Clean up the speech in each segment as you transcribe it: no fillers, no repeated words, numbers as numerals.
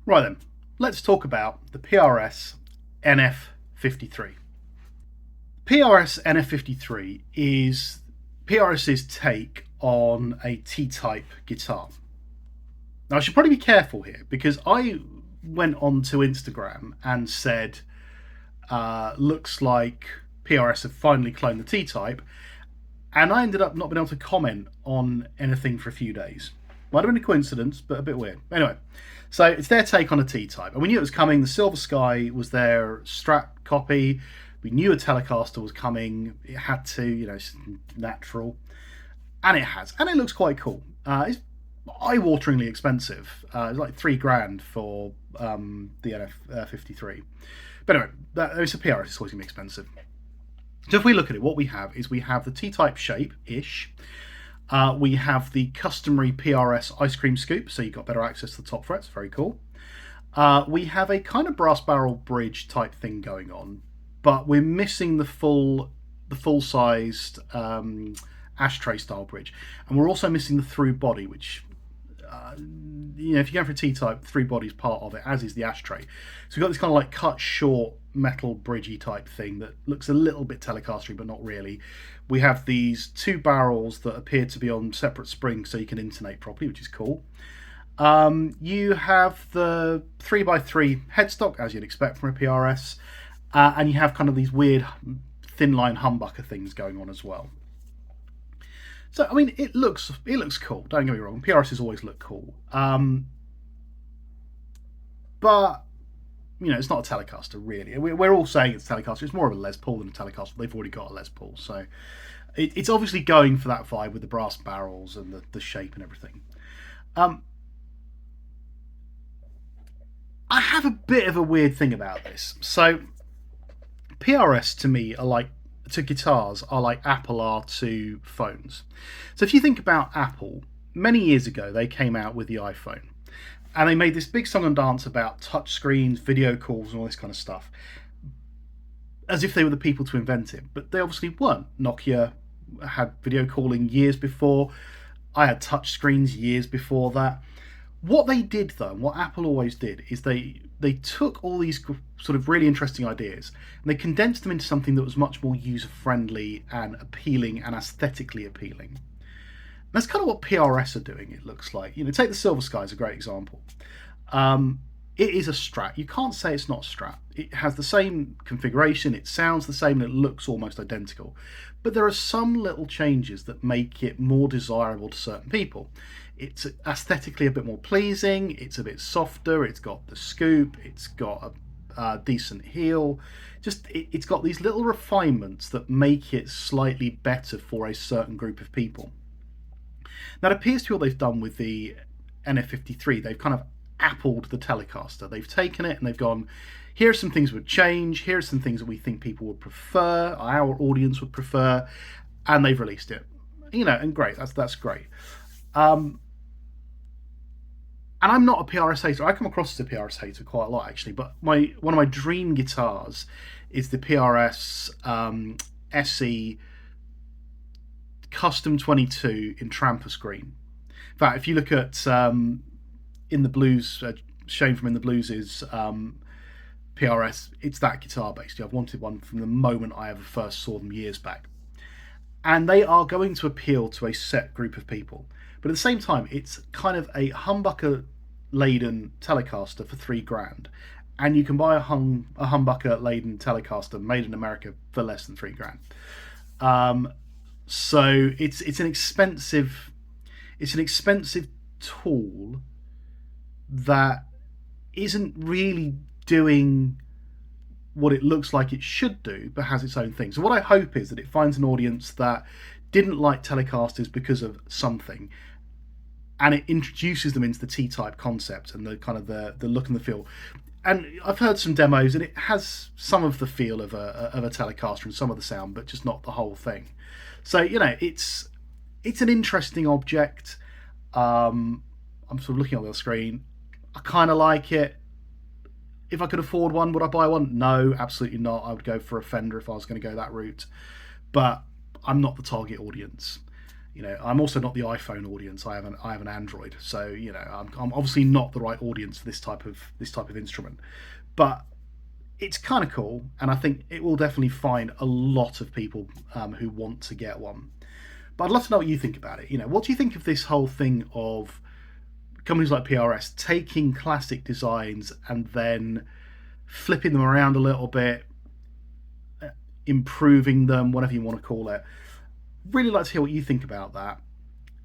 Right then, let's talk about the PRS NF53. PRS NF53 is PRS's take on a T-type guitar. Now I should probably be careful here because I went onto Instagram and said, looks like PRS have finally cloned the T-type, and I ended up not being able to comment on anything for a few days. Might have been a coincidence, but a bit weird. Anyway, so it's their take on a T-type, and we knew it was coming. The Silver Sky was their Strat copy. We knew a Telecaster was coming. It had to, it's natural, and it has, and it looks quite cool. It's eye-wateringly expensive. It's like $3,000 for the NF53. But anyway, it's a PRS. It's always gonna be expensive. So if we look at it, what we have is we have the T-type shape-ish. We have the customary PRS ice cream scoop, so you've got better access to the top frets. Very cool. We have a kind of brass barrel bridge type thing going on, but we're missing the full-sized ashtray style bridge, and we're also missing the through body, which if you go for a T-type, through body is part of it, as is the ashtray. So we've got this kind of like cut short metal bridgey type thing that looks a little bit Telecaster-y, but not really. We have these two barrels that appear to be on separate springs so you can intonate properly, which is cool. You have the 3x3 headstock, as you'd expect from a PRS, and you have kind of these weird thin line humbucker things going on as well. So I mean, it looks cool. Don't get me wrong. PRSs always look cool, but it's not a Telecaster really. We're all saying it's a Telecaster. It's more of a Les Paul than a Telecaster. They've already got a Les Paul, so it's obviously going for that vibe with the brass barrels and the shape and everything. I have a bit of a weird thing about this. So PRS to guitars are like Apple are to phones. So if you think about Apple, many years ago they came out with the iPhone, and they made this big song and dance about touch screens, video calls, and all this kind of stuff, as if they were the people to invent it. But they obviously weren't. Nokia had video calling years before. I had touch screens years before that. What they did, though, and what Apple always did, is they took all these sort of really interesting ideas and they condensed them into something that was much more user-friendly and appealing and aesthetically appealing. That's kind of what PRS are doing, it looks like. Take the Silver Sky as a great example. It is a Strat. You can't say it's not a Strat. It has the same configuration, it sounds the same, and it looks almost identical. But there are some little changes that make it more desirable to certain people. It's aesthetically a bit more pleasing, it's a bit softer, it's got the scoop, it's got a decent heel. It's got these little refinements that make it slightly better for a certain group of people. Now, it appears to be what they've done with the NF53. They've kind of appled the Telecaster. They've taken it and they've gone, here are some things we would change, here are some things that we think people would prefer, our audience would prefer, and they've released it. And great, that's great. And I'm not a PRS hater. I come across as a PRS hater quite a lot, actually. But one of my dream guitars is the PRS SE Custom 22 in Trampus Green. In fact, if you look at In the Blues, Shane from In the Blues is PRS. It's that guitar basically. I've wanted one from the moment I ever first saw them years back. And they are going to appeal to a set group of people. But at the same time, it's kind of a humbucker-laden Telecaster for $3,000, and you can buy a humbucker-laden Telecaster made in America for less than $3,000. So it's an expensive tool that isn't really doing what it looks like it should do, but has its own thing. So what I hope is that it finds an audience that didn't like Telecasters because of something, and it introduces them into the T-type concept and the kind of the look and the feel. And I've heard some demos, and it has some of the feel of a Telecaster and some of the sound, but just not the whole thing. So it's an interesting object. I'm sort of looking on the screen. I kind of like it. If I could afford one, would I buy one? No, absolutely not. I would go for a Fender if I was going to go that route. But I'm not the target audience. I'm also not the iPhone audience. I have an Android, so I'm obviously not the right audience for this type of instrument. But it's kind of cool, and I think it will definitely find a lot of people who want to get one. But I'd love to know what you think about it. What do you think of this whole thing of companies like PRS taking classic designs and then flipping them around a little bit, improving them, whatever you want to call it? Really like to hear what you think about that.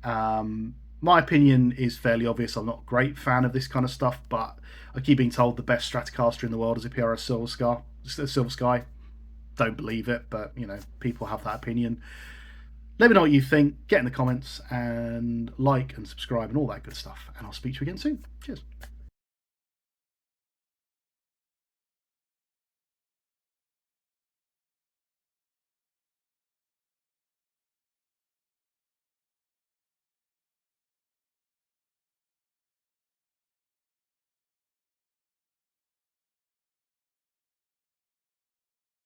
My opinion is fairly obvious. I'm not a great fan of this kind of stuff, but I keep being told the best Stratocaster in the world is a PRS Silver Sky. Don't believe it, but people have that opinion. Let me know what you think. Get in the comments and like and subscribe and all that good stuff. And I'll speak to you again soon. Cheers.